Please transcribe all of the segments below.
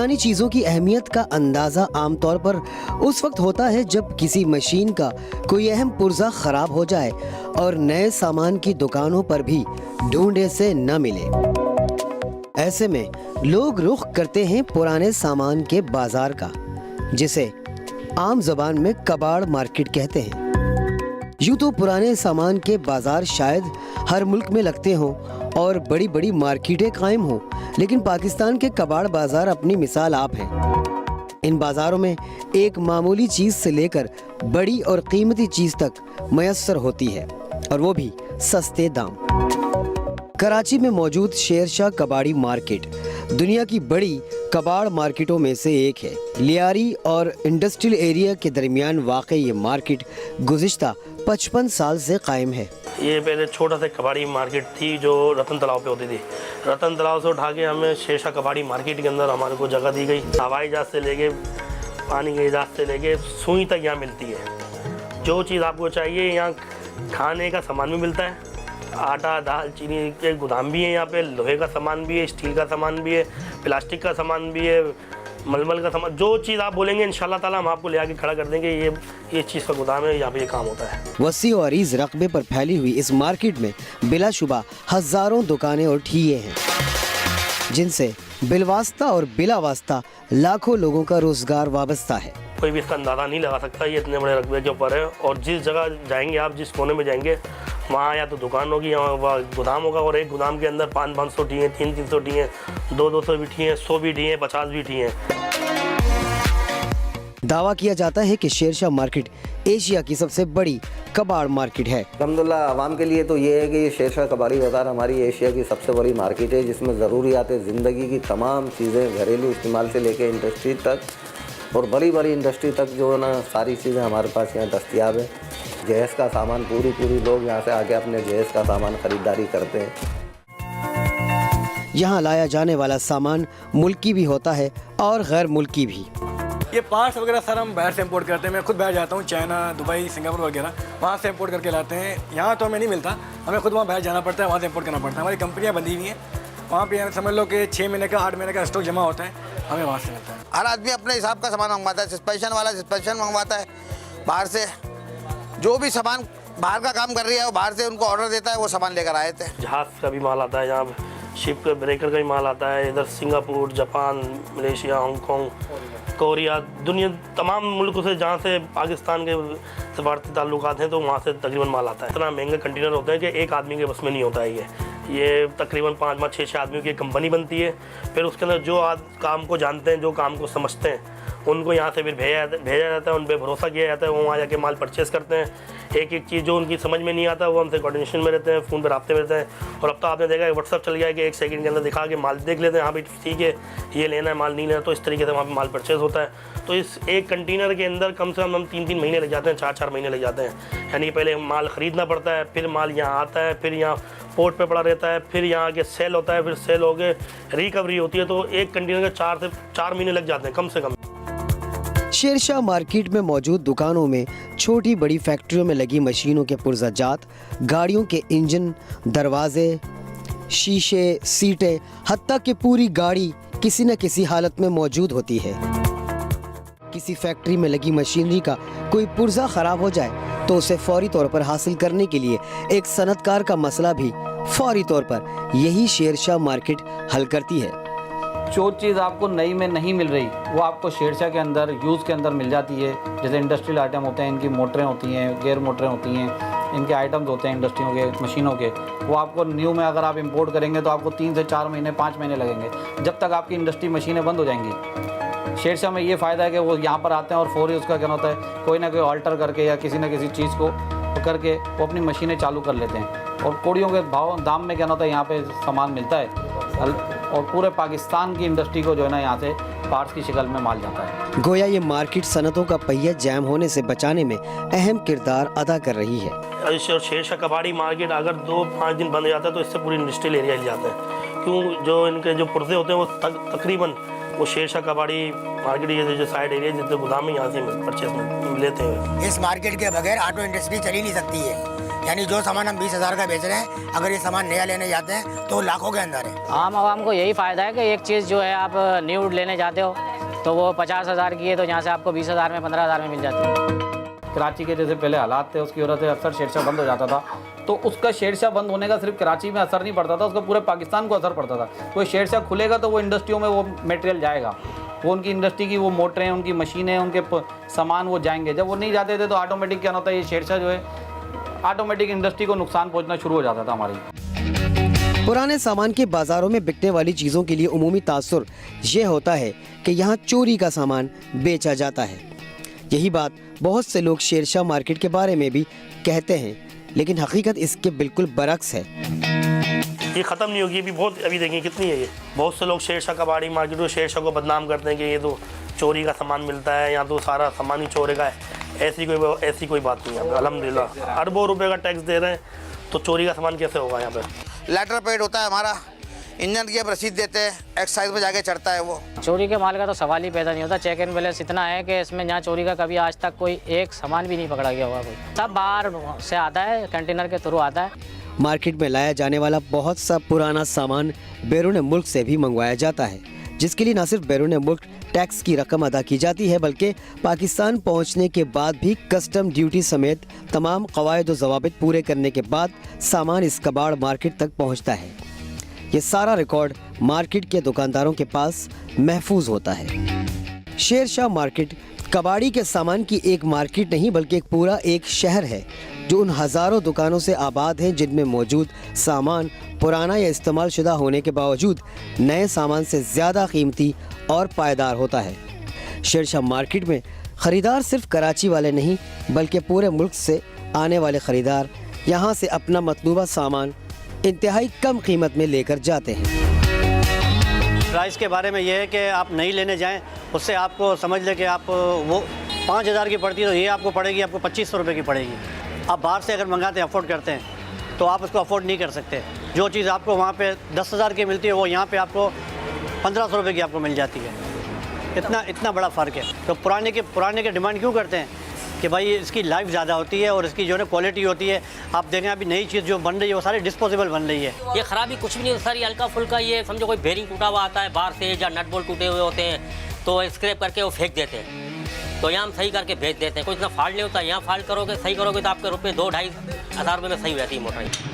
पुरानी चीजों की अहमियत का अंदाजा आमतौर पर उस वक्त होता है जब किसी मशीन का कोई अहम पुर्जा खराब हो जाए और नए सामान की दुकानों पर भी ढूंढे से न मिले। ऐसे में लोग रुख करते हैं पुराने सामान के बाजार का, जिसे आम जबान में कबाड़ मार्केट कहते हैं। यूं तो पुराने सामान के बाजार शायद हर मुल्क में लगते हों और बड़ी बड़ी मार्केटें कायम हों, लेकिन पाकिस्तान के कबाड़ बाजार अपनी मिसाल आप हैं। इन बाजारों में एक मामूली चीज से लेकर बड़ी और कीमती चीज तक मयस्सर होती है, और वो भी सस्ते दाम। कराची में मौजूद शेरशाह कबाड़ी मार्केट दुनिया की बड़ी कबाड़ मार्केटों में से एक है। लियारी और इंडस्ट्रियल एरिया के दरमियान वाक़ ये मार्केट गुज़िश्ता 55 साल से कायम है। ये पहले छोटा सा कबाड़ी मार्केट थी जो रतन तालाब पे होती थी। रतन तालाब से उठा के हमें शेरशाह कबाड़ी मार्केट के अंदर हमारे को जगह दी गई। हवाई जहाज से लेके पानी के जहाज से लेके सुई तक यहाँ मिलती है। जो चीज़ आपको चाहिए यहाँ खाने का सामान भी मिलता है। आटा, दाल, चीनी के गोदाम भी है यहाँ पे। लोहे का सामान भी है, स्टील का सामान भी है, प्लास्टिक का सामान भी है, मलमल का सामान। जो चीज़ आप बोलेंगे इंशाल्लाह ताला हम आपको ले आके खड़ा कर देंगे। ये चीज़ का गोदाम है, यहाँ पे ये काम होता है। वसी और अरीज रकबे पर फैली हुई इस मार्केट में बिलाशुबा हजारों दुकानें और ठिये हैं, जिनसे बिलवास्ता और बिला वास्ता लाखों लोगों का रोजगार वाबस्ता है। कोई भी इसका अंदाज़ा नहीं लगा सकता ये इतने बड़े रकबे के ऊपर है। और जिस जगह जाएंगे आप, जिस कोने में जाएंगे, वहाँ या तो दुकान होगी या गोदाम होगा। और एक गोदाम के अंदर 500 ठी हैं, 300 ठी हैं, 200 भी ठी हैं, 100 भी ठी हैं, 50 भी ठी हैं। दावा किया जाता है कि शेरशाह मार्केट एशिया की सबसे बड़ी कबाड़ मार्केट है। अल्हम्दुलिल्लाह आवाम के लिए तो ये है कि शेरशाह कबाड़ी बाज़ार हमारी एशिया की सबसे बड़ी मार्केट है, जिसमें ज़रूरियात ज़िंदगी की तमाम चीज़ें घरेलू इस्तेमाल से लेकर इंडस्ट्री तक और बड़ी बड़ी इंडस्ट्री तक जो है ना, सारी चीज़ें हमारे पास यहाँ दस्तियाब है। जहेज़ का सामान पूरी लोग यहाँ से आके अपने जहेज़ का सामान ख़रीदारी करते हैं। यहाँ लाया जाने वाला सामान मुल्की भी होता है और गैर मुल्की भी। ये पार्ट्स वगैरह सर हम बाहर से इंपोर्ट करते हैं। मैं खुद बाहर जाता हूँ, चाइना, दुबई, सिंगापुर वगैरह, वहाँ से इंपोर्ट करके लाते हैं। यहाँ तो हमें नहीं मिलता, हमें खुद वहाँ बाहर जाना पड़ता है, वहाँ से इंपोर्ट करना पड़ता है। हमारी कंपनियाँ बंधी हुई हैं, वहाँ पे समझ लो कि 6 महीने का 8 महीने का स्टॉक जमा होता है, हमें वहाँ से मिलता है। हर आदमी अपने हिसाब का सामान मंगवाता है। सस्पेंशन वाला सस्पेंशन मंगवाता है बाहर से। जो भी सामान बाहर का काम कर रही है वो बाहर से उनको ऑर्डर देता है, वो सामान लेकर आए थे। जहाज़ का भी माल आता है, यहाँ शिप का ब्रेकर का भी माल आता है। इधर Singapore, Japan, Malaysia, Hong Kong, Korea, दुनिया तमाम मुल्कों से जहाँ से पाकिस्तान के सफारती ताल्लुकात हैं, तो वहाँ से तकरीबन माल आता है। इतना महंगे कंटेनर होते हैं कि एक आदमी के बस में नहीं होता है। ये तकरीबन 5 6 आदमियों की कंपनी बनती है। फिर उसके अंदर जो काम को जानते हैं, जो काम को समझते हैं, उनको यहाँ से फिर भेजा जाता है। उन पर भरोसा किया जाता है, वो वहाँ जाके माल परचेज़ करते हैं। एक एक चीज़ जो उनकी समझ में नहीं आता वो हमसे कोऑर्डिनेशन में रहते हैं, फ़ोन पर राब्ते में रहते हैं। और अब तो आपने देखा है व्हाट्सअप चल गया है कि 1 सेकंड के अंदर दिखा के माल देख लेते हैं, हाँ भाई ठीक है ये लेना है, माल नहीं लेना। तो इस तरीके से वहाँ पर माल परचेज़ होता है। तो इस एक कंटेनर के अंदर कम से कम हम 3 महीने लग जाते हैं, 4 महीने लग जाते हैं। यानी पहले माल ख़रीदना पड़ता है, फिर माल यहाँ आता है, फिर यहाँ पोर्ट पे पड़ा रहता है, फिर यहाँ आके सेल होता है, फिर सेल हो के रिकवरी होती है। तो एक कंटेनर के 4 से 4 महीने लग जाते हैं कम से कम। शेरशाह मार्केट में मौजूद दुकानों में छोटी बड़ी फैक्ट्रियों में लगी मशीनों के पुर्जाजात, गाड़ियों के इंजन, दरवाजे, शीशे, सीटें, हत्ता कि पूरी गाड़ी किसी न किसी हालत में मौजूद होती है। किसी फैक्ट्री में लगी मशीनरी का कोई पुर्जा खराब हो जाए तो उसे फौरी तौर पर हासिल करने के लिए एक सनतकार का मसला भी फौरी तौर पर यही शेरशाह मार्केट हल करती है। जो चीज़ आपको नई में नहीं मिल रही वो आपको शेरशाह के अंदर यूज़ के अंदर मिल जाती है। जैसे इंडस्ट्रियल आइटम होते हैं, इनकी मोटरें होती हैं, गेयर मोटरें होती हैं, इनके आइटम्स होते हैं इंडस्ट्रियों के, मशीनों के, वो आपको न्यू में अगर आप इंपोर्ट करेंगे तो आपको 3 से 4 महीने 5 महीने लगेंगे, जब तक आपकी इंडस्ट्री मशीनें बंद हो जाएंगी। शेरशाह में ये फ़ायदा है कि वो यहाँ पर आते हैं और फौरी उसका क्या होता है, कोई ना कोई ऑल्टर करके या किसी न किसी चीज़ को करके वो अपनी मशीनें चालू कर लेते हैं। और कोड़ियों के दाम में क्या होता है, यहाँ पे सामान मिलता है और पूरे पाकिस्तान की इंडस्ट्री को जो है ना यहाँ से पार्ट्स की शक्ल में माल जाता है। गोया ये मार्केट सनतों का पहिया जैम होने से बचाने में अहम किरदार अदा कर रही है। शेरशाह कबाड़ी मार्केट अगर 2-5 दिन बंद हो जाता है तो इससे पूरी इंडस्ट्रियल एरिया हिल जाता है। क्यों, जो इनके जो पुर्जे होते हैं वो तकरीबन वो शेरशाह कबाड़ी मार्केट ये जो साइड एरिया जितने गोदाम है यहाँ से परचेज लेते हैं। इस मार्केट के बगैर ऑटो इंडस्ट्री चल ही नहीं सकती है। यानी जो सामान हम 20,000 का बेच रहे हैं, अगर ये सामान नया लेने जाते हैं तो लाखों के अंदर है। आम आवाम को यही फ़ायदा है कि एक चीज़ जो है आप न्यू लेने जाते हो तो वो 50,000 की है तो यहाँ से आपको 20,000 में 15,000 में मिल जाती है। कराची के जैसे पहले हालात थे उसकी वजह से अक्सर शेरशाह बंद हो जाता था, तो उसका शेरशाह बंद होने का सिर्फ कराची में असर नहीं पड़ता था, उसका पूरे पाकिस्तान को असर पड़ता था। कोई शेरशाह खुलेगा तो वो इंडस्ट्रियों में वो मटेरियल जाएगा, वो उनकी इंडस्ट्री की वो मोटरें, उनकी मशीनें, उनके सामान वो जाएंगे। जब वो नहीं जाते थे तो ऑटोमेटिक क्या होता है, ये शेरशाह जो है ऑटोमेटिक इंडस्ट्री को नुकसान पहुँचना शुरू हो जाता था हमारी। पुराने सामान के बाजारों में बिकने वाली चीज़ों के लिए उमूमी तासुर ये होता है कि यहाँ चोरी का सामान बेचा जाता है। यही बात बहुत से लोग शेरशाह मार्केट के बारे में भी कहते हैं, लेकिन हकीकत इसके बिल्कुल बरक्स है। ये ख़त्म नहीं होगी, अभी बहुत, अभी देखें कितनी है ये। बहुत से लोग शेरशाह कबाड़ी मार्केट में शेरशाह को बदनाम करते हैं कि ये तो चोरी का सामान मिलता है, यहाँ तो सारा सामान ही चोरी का है। ऐसी कोई बात नहीं है। अल्हम्दुलिल्लाह अरबों रुपए का टैक्स दे रहे हैं, तो चोरी का सामान कैसे होगा यहाँ पे। लेटर पेड होता है हमारा, इंजन की अब रसीद देते हैं, एक्साइज में जाके चढ़ता है वो। चोरी के माल का तो सवाल ही पैदा नहीं होता। चेक एंड बैलेंस इतना है कि इसमें यहाँ चोरी का कभी आज तक कोई एक सामान भी नहीं पकड़ा गया होगा। कोई सब बाहर से आता है, कंटेनर के थ्रू आता है। मार्केट में लाया जाने वाला बहुत सा पुराना सामान बैरून मुल्क से भी मंगवाया जाता है, जिसके लिए न सिर्फ बैरून मुल्क टैक्स की रकम अदा की जाती है, बल्कि पाकिस्तान पहुंचने के बाद भी कस्टम ड्यूटी समेत तमाम कवायद व ज़वाबित पूरे करने के बाद सामान इस कबाड़ मार्केट तक पहुंचता है। ये सारा रिकॉर्ड मार्केट के दुकानदारों के पास महफूज होता है। शेरशाह मार्केट कबाड़ी के सामान की एक मार्केट नहीं, बल्कि एक पूरा एक शहर है जो उन हज़ारों दुकानों से आबाद हैं जिनमें मौजूद सामान पुराना या इस्तेमाल शुदा होने के बावजूद नए सामान से ज़्यादा कीमती और पायदार होता है। शेरशाह मार्केट में ख़रीदार सिर्फ कराची वाले नहीं, बल्कि पूरे मुल्क से आने वाले ख़रीदार यहाँ से अपना मतलूबा सामान इंतहाई कम कीमत में लेकर जाते हैं। प्राइस के बारे में ये है कि आप नहीं लेने जाएं, उससे आपको समझ लें कि आप वो 5,000 की पड़ती है तो ये आपको पड़ेगी, आपको 2,500 रुपये की पड़ेगी। आप बाहर से अगर मंगाते हैं, अफोर्ड करते हैं, तो आप उसको अफोर्ड नहीं कर सकते। जो चीज़ आपको वहाँ पे 10,000 की मिलती है वो यहाँ पे आपको 1,500 रुपये की आपको मिल जाती है। इतना बड़ा फ़र्क है। तो पुराने के डिमांड क्यों करते हैं कि भाई इसकी लाइफ ज़्यादा होती है और इसकी जो है क्वालिटी होती है। आप देखें अभी नई चीज़ जो बन रही है वो सारी डिस्पोजेबल बन रही है। ये ख़राबी कुछ भी नहीं होता, सारी हल्का फुल्का ये समझो कोई बेरिंग टूटा हुआ आता है बाहर से, या नट बोल्ट टूटे हुए होते हैं तो स्क्रैप करके वो फेंक देते हैं, तो यहाँ हम सही करके भेज देते हैं। कोई इतना फॉल्ट नहीं होता। यहाँ फॉल्ट करोगे, सही करोगे तो आपके रुपये 2-2.5 हज़ार रुपये में सही हो जाती है मोटर।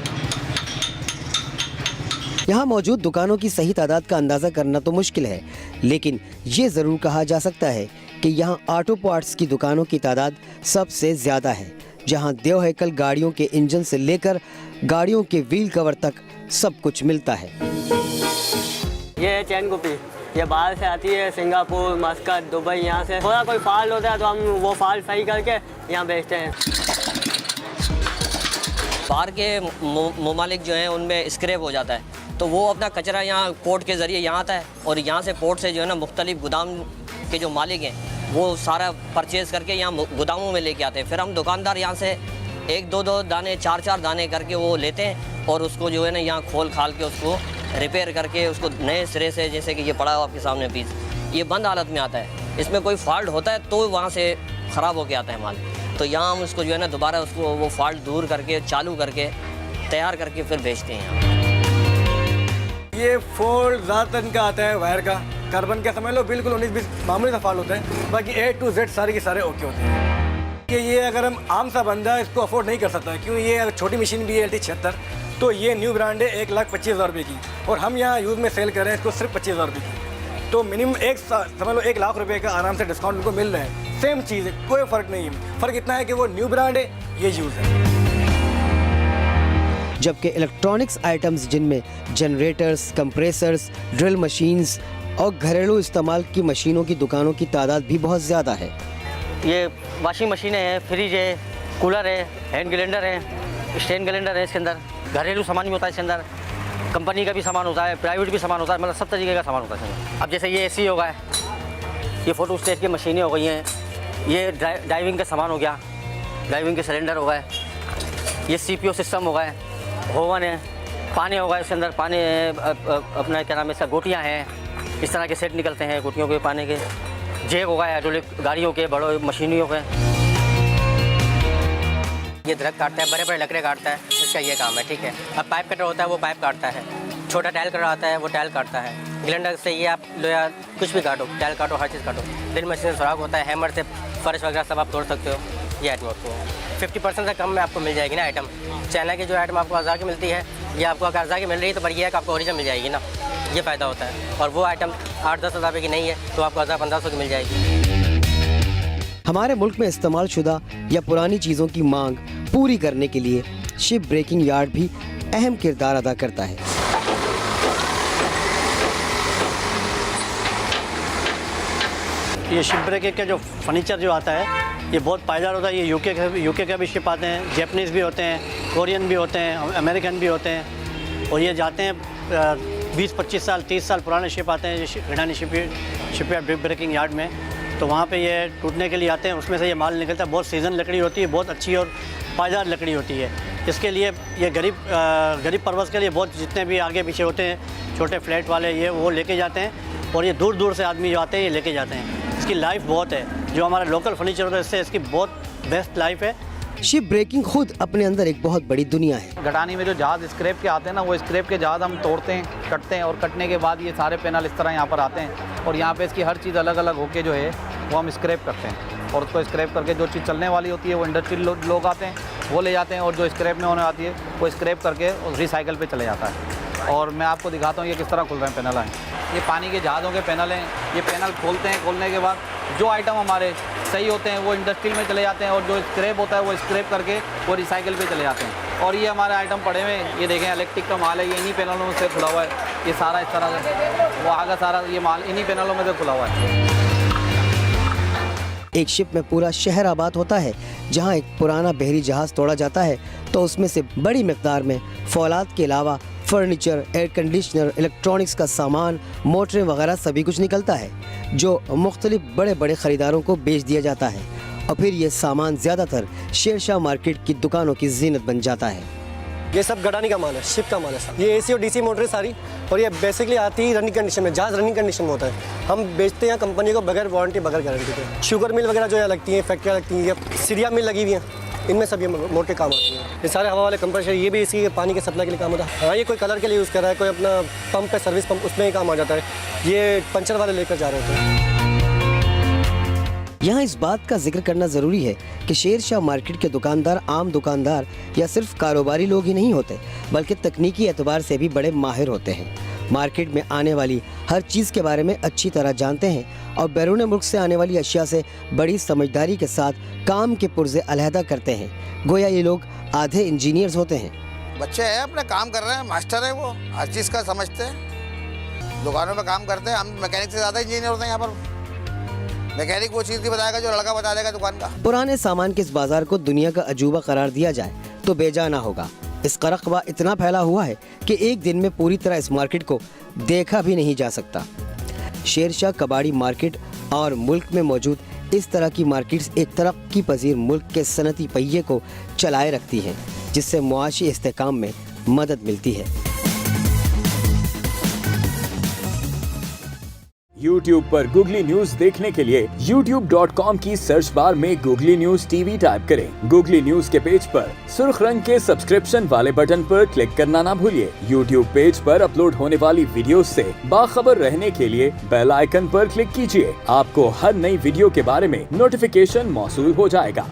यहाँ मौजूद दुकानों की सही तादाद का अंदाज़ा करना तो मुश्किल है, लेकिन ये ज़रूर कहा जा सकता है कि यहाँ ऑटो पार्ट्स की दुकानों की तादाद सबसे ज़्यादा है, जहाँ देवहैकल गाड़ियों के इंजन से लेकर गाड़ियों के व्हील कवर तक सब कुछ मिलता है। ये है चैन कॉपी, ये बाहर से आती है, सिंगापुर, मस्कट, दुबई। यहाँ से थोड़ा कोई फॉल्ट होता है तो हम वो फॉल्ट सही करके यहाँ बेचते हैं। बाहर के ममालिक जो हैं उनमें स्क्रैप हो जाता है, तो वो अपना कचरा यहाँ पोर्ट के ज़रिए यहाँ आता है, और यहाँ से पोर्ट से जो है ना मुख्तलिफ गोदाम के जो मालिक हैं वो सारा परचेज़ करके यहाँ गोदामों में लेके आते हैं। फिर हम दुकानदार यहाँ से 1-2 दाने, 4-4 दाने करके वो लेते हैं, और उसको जो है ना यहाँ खोल खाल के उसको रिपेयर करके उसको नए सिरे से, जैसे कि ये पड़ा हुआ आपके सामने पीस, ये बंद हालत में आता है। इसमें कोई फॉल्ट होता है तो वहाँ से ख़राब होके आता है माल, तो यहाँ हम उसको जो है ना दोबारा उसको वो फॉल्ट दूर करके चालू करके तैयार करके फिर बेचते हैं। ये फॉल्ट ज़्यादातर इनका आता है वायर का, कार्बन का समझ लो बिल्कुल 19-20 मामूली सा फॉल्ट होता है, बाकी A to Z सारे के सारे ओके होते हैं। ये अगर हम आम सा बंदा इसको अफोर्ड नहीं कर सकता, क्यों ये छोटी मशीन भी है LT76, तो ये न्यू ब्रांड है 1,25,000 रुपये की, और हम यहाँ यूज़ में सेल कर रहे हैं इसको सिर्फ 25,000 रुपये की। तो मिनिमम समझ लो 1 लाख रुपये का आराम से डिस्काउंट उनको मिल रहा है। सेम चीज़ है, कोई फ़र्क नहीं है। फ़र्क इतना है कि वो न्यू ब्रांड है, ये यूज़ है। जबकि इलेक्ट्रॉनिक्स आइटम्स जिनमें जनरेटर्स, कंप्रेसर्स, ड्रिल मशीन्स और घरेलू इस्तेमाल की मशीनों की दुकानों की तादाद भी बहुत ज़्यादा है। ये वॉशिंग मशीनें हैं, फ्रिज है, कूलर है, हैंड ग्राइंडर है, स्टैंड ग्राइंडर है, इसके अंदर घरेलू सामान भी होता है, इसके अंदर कंपनी का भी सामान होता है, प्राइवेट भी सामान होता है, मतलब सब तरीके का सामान होता है। अब जैसे ये AC हो गया, ये फ़ोटो स्टेट की मशीनें हो गई हैं, ये ड्राइविंग का सामान हो गया, ड्राइविंग के सिलेंडर हो गए, ये CPU सिस्टम हो गए, ओवन है, पानी होगा इसके अंदर, पानी अपना क्या नाम है इसका, गोटियाँ हैं, इस तरह के सेट निकलते हैं गोटियों के पानी के, जेक होगा हाइड्रोलिक गाड़ियों के, बड़ों मशीनियों के। ये दरख्त काटता है, बड़े बड़े लकड़े काटता है, इसका ये काम है, ठीक है। अब पाइप कटर होता है, वो पाइप काटता है। छोटा टाइल कटर आता है, वो टाइल काटता है। ग्राइंडर से ये आप लोया कुछ भी काटो, टाइल काटो, हर चीज़ काटो। ड्रिल मशीन से सुराख होता है, हैमर से फर्श वगैरह सब आप तोड़ सकते हो। ये आइटम आपको 50% से कम में आपको मिल जाएगी ना आइटम। चाइना की जो आइटम आपको 1000 की मिलती है, ये आपको अगर 1000 की मिल रही है तो पर ये है कि आपको ओरिजिनल मिल जाएगी ना, ये फ़ायदा होता है। और वो आइटम 8-10 हज़ार रुपये की नहीं है तो आपको 1000-1500 की मिल जाएगी। हमारे मुल्क में इस्तेमाल शुदा या पुरानी चीज़ों की मांग पूरी करने के लिए शिप ब्रेकिंग यार्ड भी अहम किरदार अदा करता है। ये शिप ब्रेकिंग का जो फर्नीचर जो आता है ये बहुत पायदार होता है। ये यूके का भी शिप आते हैं, जैपनीज़ भी होते हैं, कोरियन भी होते हैं, अमेरिकन भी होते हैं। और ये जाते हैं 20-25 साल 30 साल पुराने शिप आते हैं घड़ानी शिपयार्ड ब्रेकिंग यार्ड में। तो वहाँ पे ये टूटने के लिए आते हैं, उसमें से ये माल निकलता है। बहुत सीजन लकड़ी होती है, बहुत अच्छी और पायदार लकड़ी होती है। इसके लिए ये गरीब परवस के लिए बहुत जितने भी आगे पीछे होते हैं छोटे फ्लैट वाले ये वो लेके जाते हैं। और ये दूर दूर से आदमी जो आते हैं ये लेके जाते हैं। इसकी लाइफ बहुत है, जो हमारा लोकल फर्नीचर होता है इससे इसकी बहुत बेस्ट लाइफ है। शिप ब्रेकिंग खुद अपने अंदर एक बहुत बड़ी दुनिया है। घटानी में जो जहाज़ स्क्रैप के आते हैं ना, वो स्क्रैप के जहाज़ हम तोड़ते हैं, कटते हैं और कटने के बाद ये सारे पैनल इस तरह यहाँ पर आते हैं। और यहाँ पे इसकी हर चीज़ अलग अलग होके जो है वो हम स्क्रैप करते हैं। और उसको स्क्रैप करके जो चीज़ चलने वाली होती है वो इंडस्ट्रियल लोग आते हैं, वो ले जाते हैं। और जो स्क्रैप में होने आती है वो स्क्रैप करके रिसाइकल पे चले जाता है। और मैं आपको दिखाता हूँ ये किस तरह खुल रहे हैं पैनल हैं। ये पानी के जहाज़ों के पैनल हैं। ये पैनल खोलते हैं, खोलने के बाद जो आइटम हमारे सही होते हैं वो इंडस्ट्रियल में चले जाते हैं। और जो स्क्रैप होता है वो स्क्रैप करके वो रिसाइकल पे चले जाते हैं। और ये हमारे आइटम पड़े हुए हैं, ये देखें इलेक्ट्रिक का माल है, ये इन्हीं पैनलों से खुला हुआ है। ये सारा इस तरह से वो आगे सारा ये माल इन्हीं पैनलों में से खुला हुआ है। एक शिप में पूरा शहर आबाद होता है। जहां एक पुराना बहरी जहाज़ तोड़ा जाता है तो उसमें से बड़ी मिकदार में फौलाद के अलावा फर्नीचर, एयर कंडीशनर, इलेक्ट्रॉनिक्स का सामान, मोटरें वगैरह सभी कुछ निकलता है, जो मुख्तलिफ बड़े बड़े ख़रीदारों को बेच दिया जाता है। और फिर ये सामान ज़्यादातर शेरशाह मार्केट की दुकानों की जीनत बन जाता है। ये सब गडानी का माल है, शिप का माल है सब। ये AC और DC मोटरें सारी, और ये बेसिकली आती है रनिंग कंडीशन में, जहाज रनिंग कंडीशन में होता है। हम बेचते हैं कंपनी को बगैर वारंटी बगैर गारंटी के। शुगर मिल वगैरह जो यहाँ लगती हैं, फैक्ट्रियाँ लगती हैं, या सीरिया मिल लगी हुई हैं, इनमें सब ये मोटर काम आती है। ये सारे हवा वाले कंप्रेसर, ये भी इसी पानी के सप्लाई के लिए काम होता है। हाँ, ये कोई कलर के लिए यूज़ कर रहा है, कोई अपना पंप है, सर्विस पंप, उसमें ही काम आ जाता है। ये पंचर वाले लेकर जा रहे होते हैं। यहाँ इस बात का जिक्र करना ज़रूरी है कि शेरशाह मार्केट के दुकानदार आम दुकानदार या सिर्फ कारोबारी लोग ही नहीं होते, बल्कि तकनीकी एतबार से भी बड़े माहिर होते हैं। मार्केट में आने वाली हर चीज़ के बारे में अच्छी तरह जानते हैं और बैरून मुल्क से आने वाली अशिया से बड़ी समझदारी के साथ काम के पुर्जे अलहदा करते हैं। गोया ये लोग आधे इंजीनियर्स होते हैं। बच्चे हैं, अपने काम कर रहे हैं, मास्टर है, वो हर चीज़ का समझते हैं, दुकानों में काम करते हैं। हम मैकेनिक से ज़्यादा इंजीनियर होते हैं यहाँ पर। मैकेनिक वो चीज़ नहीं बताएगा जो लड़का बता देगा दुकान का। पुराने सामान के इस बाजार को दुनिया का अजूबा करार दिया जाए तो बेजा ना होगा। इसका रकबा इतना फैला हुआ है कि एक दिन में पूरी तरह इस मार्केट को देखा भी नहीं जा सकता। शेरशाह कबाड़ी मार्केट और मुल्क में मौजूद इस तरह की मार्केट्स एक तरक्की पजीर मुल्क के सनती पहिए को चलाए रखती हैं, जिससे मुआशी इस्तेकाम में मदद मिलती है। YouTube पर गूगली न्यूज देखने के लिए youtube.com की सर्च बार में गूगली न्यूज TV टाइप करें। गूगली न्यूज के पेज पर सुर्ख रंग के सब्सक्रिप्शन वाले बटन पर क्लिक करना ना भूलिए। YouTube पेज पर अपलोड होने वाली वीडियोस से बाखबर रहने के लिए बेल आइकन पर क्लिक कीजिए। आपको हर नई वीडियो के बारे में नोटिफिकेशन मौसूल हो जाएगा।